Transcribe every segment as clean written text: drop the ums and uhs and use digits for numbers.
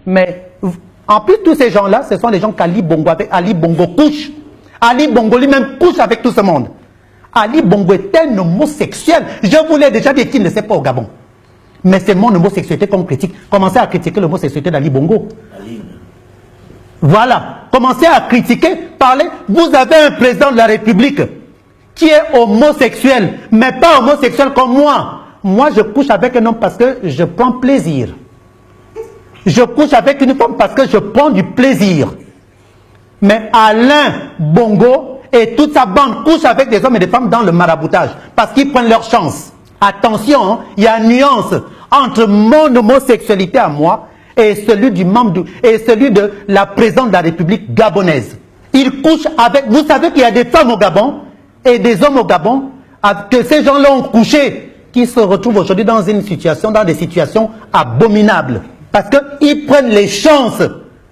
Mais en plus, tous ces gens-là, ce sont les gens qu'Ali Bongo, avec Ali Bongo couche. Ali Bongo lui-même couche avec tout ce monde. Ali Bongo est un homosexuel. Je vous l'ai déjà dit qu'il ne sait pas au Gabon. Mais c'est mon homosexualité qu'on critique. Commencez à critiquer l'homosexualité d'Ali Bongo. Voilà. Commencez à critiquer, parler. Vous avez un président de la République qui est homosexuel, mais pas homosexuel comme moi. Moi, je couche avec un homme parce que je prends plaisir. Je couche avec une femme parce que je prends du plaisir. Mais Alain Bongo et toute sa bande couchent avec des hommes et des femmes dans le maraboutage parce qu'ils prennent leur chance. Attention, hein, il y a une nuance entre mon homosexualité à moi et celui du membre et celui de la présidente de la République gabonaise. Ils couchent avec... Vous savez qu'il y a des femmes au Gabon et des hommes au Gabon que ces gens-là ont couché, qui se retrouvent aujourd'hui dans des situations abominables. Parce qu'ils prennent les chances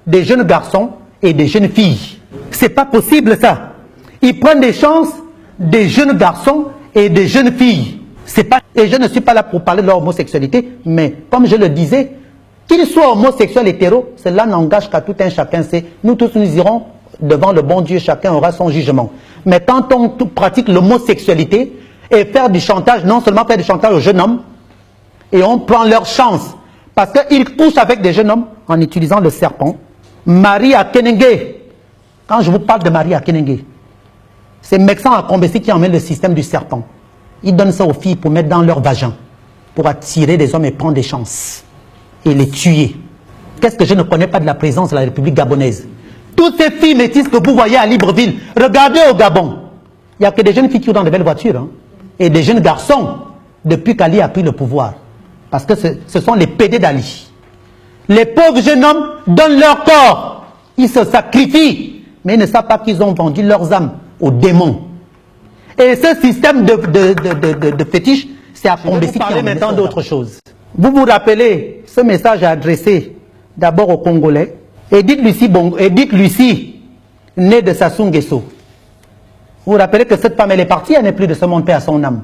des jeunes garçons et des jeunes filles. C'est pas possible ça. Ils prennent des chances des jeunes garçons et des jeunes filles. C'est pas... Et je ne suis pas là pour parler de leur homosexualité, mais comme je le disais, qu'ils soient homosexuels, hétéros, cela n'engage qu'à tout un chacun. Nous tous, nous irons devant le bon Dieu, chacun aura son jugement. Mais quand on pratique l'homosexualité et faire du chantage, non seulement faire du chantage aux jeunes hommes, et on prend leur chance, parce qu'ils couchent avec des jeunes hommes en utilisant le serpent. Marie Akenenge, quand je vous parle de Marie Akenenge, c'est Mexan Akombesi qui emmène le système du serpent. Ils donnent ça aux filles pour mettre dans leur vagin, pour attirer des hommes et prendre des chances, et les tuer. Qu'est-ce que je ne connais pas de la présence de la République gabonaise? Toutes ces filles métisses que vous voyez à Libreville, regardez au Gabon. Il n'y a que des jeunes filles qui ont dans de belles voitures, hein, et des jeunes garçons, depuis qu'Ali a pris le pouvoir. Parce que ce sont les PD d'Ali. Les pauvres jeunes hommes donnent leur corps. Ils se sacrifient. Mais ils ne savent pas qu'ils ont vendu leurs âmes aux démons. Et ce système de fétiche, c'est à Combesi qui en maintenant d'autres choses. Vous vous rappelez, ce message est adressé d'abord aux Congolais. Edith Lucie, née de Sassou Nguesso. Vous vous rappelez que cette femme, elle est partie, elle n'est plus de ce monde, paix à son âme.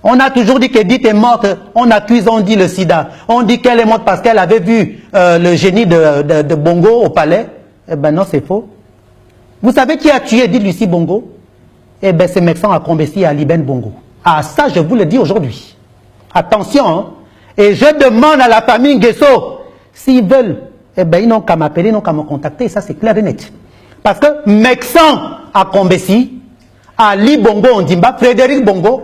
On a toujours dit qu'Edith est morte, on accuse, on dit le sida. On dit qu'elle est morte parce qu'elle avait vu le génie de Bongo au palais. Eh bien non, c'est faux. Vous savez qui a tué Edith Lucie Bongo? Eh bien c'est Mexan Akombesi et Ali Ben Bongo. Ah ça, je vous le dis aujourd'hui. Attention, hein. Et je demande à la famille Nguesso, s'ils veulent, eh bien ils n'ont qu'à m'appeler, ils n'ont qu'à me contacter, ça c'est clair et net. Parce que Mexan Akombesi, Ali Bongo Ondimba, Frédéric Bongo,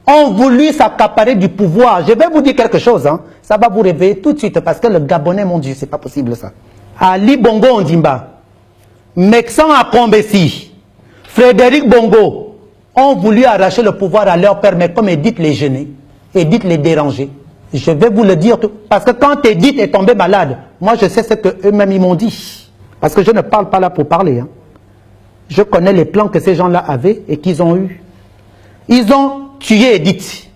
ont voulu s'accaparer du pouvoir. Je vais vous dire quelque chose, hein. Ça va vous réveiller tout de suite, parce que le Gabonais, mon Dieu, c'est pas possible ça. Ali Bongo Ondimba, Mexan Akombesi, Frédéric Bongo ont voulu arracher le pouvoir à leur père, mais comme Edith les gêner, Edith les déranger. Je vais vous le dire, tout, parce que quand Edith est tombée malade, moi je sais ce qu'eux-mêmes ils m'ont dit. Parce que je ne parle pas là pour parler. Hein. Je connais les plans que ces gens-là avaient et qu'ils ont eus. Ils ont tué Edith.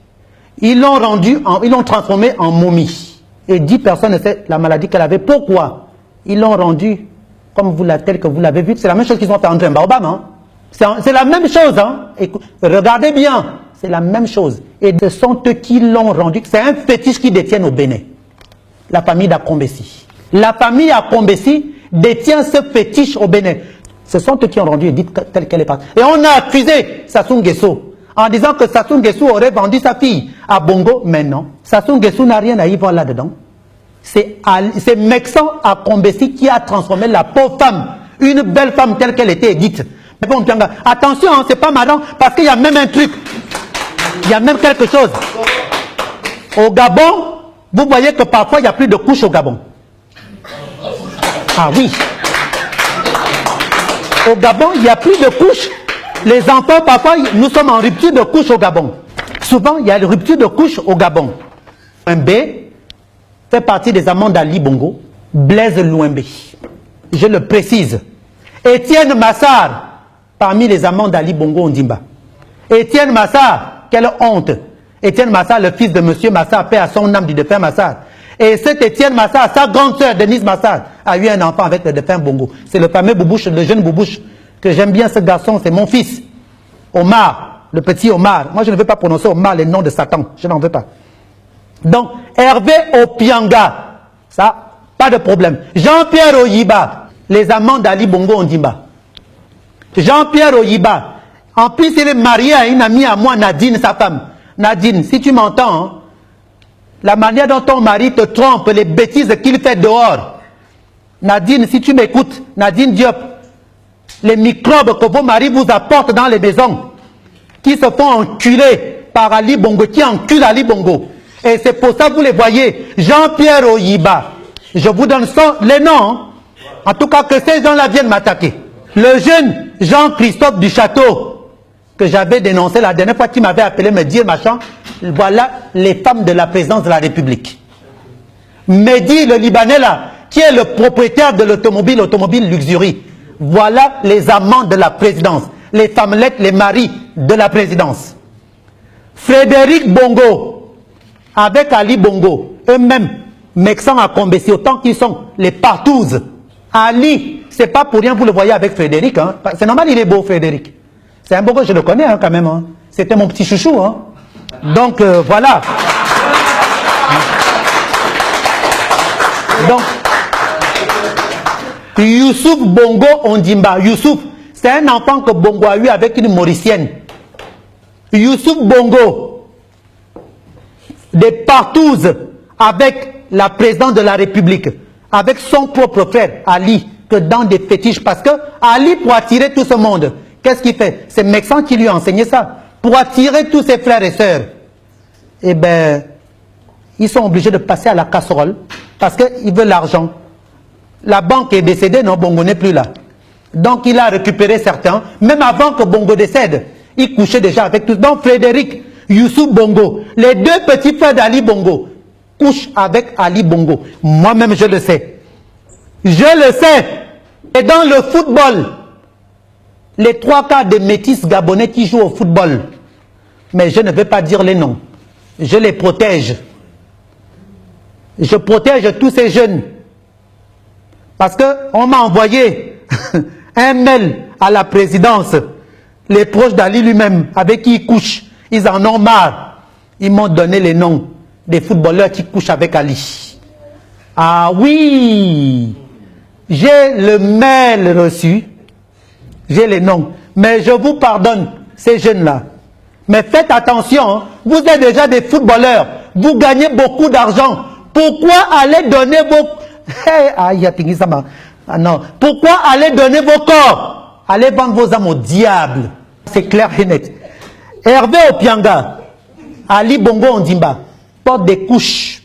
Ils l'ont transformée en momie. Et 10 personnes ne savent la maladie qu'elle avait. Pourquoi? Ils l'ont rendue comme tel que vous l'avez vu. C'est la même chose qu'ils ont fait André Baobam. Hein. C'est la même chose. Hein. Regardez bien. C'est la même chose. Et ce sont eux qui l'ont rendu. C'est un fétiche qu'ils détiennent au Bénin. La famille d'Akombesi. La famille Akombesi détient ce fétiche au Bénin. Ce sont eux qui ont rendu Edith telle qu'elle est partie. Et on a accusé Sassou Nguesso en disant que Sassou Nguesso aurait vendu sa fille à Bongo. Mais non. Sassou Nguesso n'a rien à y voir là-dedans. C'est Mexan Akombesi qui a transformé la pauvre femme, une belle femme telle qu'elle était Edith. Mais bon, attention, hein, c'est pas marrant, parce qu'il y a même un truc. Il y a même quelque chose. Au Gabon, vous voyez que parfois il n'y a plus de couches au Gabon. Ah oui. Au Gabon, il n'y a plus de couches. Les enfants, parfois, nous sommes en rupture de couche au Gabon. Souvent, il y a une rupture de couche au Gabon. Louembe fait partie des amants d'Ali Bongo. Blaise Louembe. Je le précise. Étienne Massar, parmi les amants d'Ali Bongo Ondimba. Étienne Massar, quelle honte. Étienne Massar, le fils de monsieur Massar, paix à son âme du défunt Massar. Et cet Étienne Massar, sa grande sœur Denise Massar, a eu un enfant avec le défunt Bongo. C'est le fameux Boubouche, le jeune Boubouche, que j'aime bien ce garçon, c'est mon fils. Omar, le petit Omar. Moi, je ne veux pas prononcer Omar, les noms de Satan. Je n'en veux pas. Donc, Hervé Opianga, ça, pas de problème. Jean-Pierre Oyiba, les amants d'Ali Bongo Ondimba. Jean-Pierre Oyiba, en plus il est marié à une amie à moi, Nadine, sa femme. Nadine, si tu m'entends, hein, la manière dont ton mari te trompe, les bêtises qu'il fait dehors. Nadine, si tu m'écoutes, Nadine Diop, les microbes que vos maris vous apportent dans les maisons, qui se font enculer par Ali Bongo, qui encule Ali Bongo. Et c'est pour ça que vous les voyez, Jean-Pierre Oyiba. Je vous donne les noms. Hein. En tout cas, que ces gens-là viennent m'attaquer. Le jeune Jean-Christophe du Château, que j'avais dénoncé la dernière fois, qui m'avait appelé me dire, machin, voilà les femmes de la présidence de la République. Mehdi, le Libanais là, qui est le propriétaire de l'automobile Luxury. Voilà les amants de la présidence. Les femmelettes, les maris de la présidence. Frédéric Bongo, avec Ali Bongo, eux-mêmes, Mexan à Combessi, autant qu'ils sont les partouzes. Ali, c'est pas pour rien, vous le voyez avec Frédéric. Hein. C'est normal, il est beau, Frédéric. C'est un beau, je le connais hein, quand même. Hein. C'était mon petit chouchou. Hein. Donc, voilà. Donc, Youssouf Bongo Ondimba. Youssouf, c'est un enfant que Bongo a eu avec une Mauricienne. Youssouf Bongo, des partouzes avec la présidente de la République, avec son propre frère, Ali, que dans des fétiches. Parce que Ali, pour attirer tout ce monde, qu'est-ce qu'il fait? C'est Mexan qui lui a enseigné ça. Pour attirer tous ses frères et sœurs. Eh bien, ils sont obligés de passer à la casserole parce qu'ils veulent l'argent. La banque est décédée, non, Bongo n'est plus là. Donc il a récupéré certains, même avant que Bongo décède. Il couchait déjà avec tous. Donc Frédéric, Youssouf Bongo, les deux petits frères d'Ali Bongo, couchent avec Ali Bongo. Moi-même, je le sais. Je le sais. Et dans le football, les 3 quarts des métis gabonais qui jouent au football, mais je ne vais pas dire les noms. Je les protège. Je protège tous ces jeunes. Parce qu'on m'a envoyé un mail à la présidence. Les proches d'Ali lui-même, avec qui il couche, ils en ont marre. Ils m'ont donné les noms des footballeurs qui couchent avec Ali. Ah oui, j'ai le mail reçu. J'ai les noms. Mais je vous pardonne, ces jeunes-là. Mais faites attention, hein. Vous êtes déjà des footballeurs. Vous gagnez beaucoup d'argent. Pourquoi aller donner vos... Ah non. Pourquoi aller donner vos corps? Allez vendre vos âmes au diable. C'est clair et net. Hervé Opianga, Ali Bongo Ondimba, porte des couches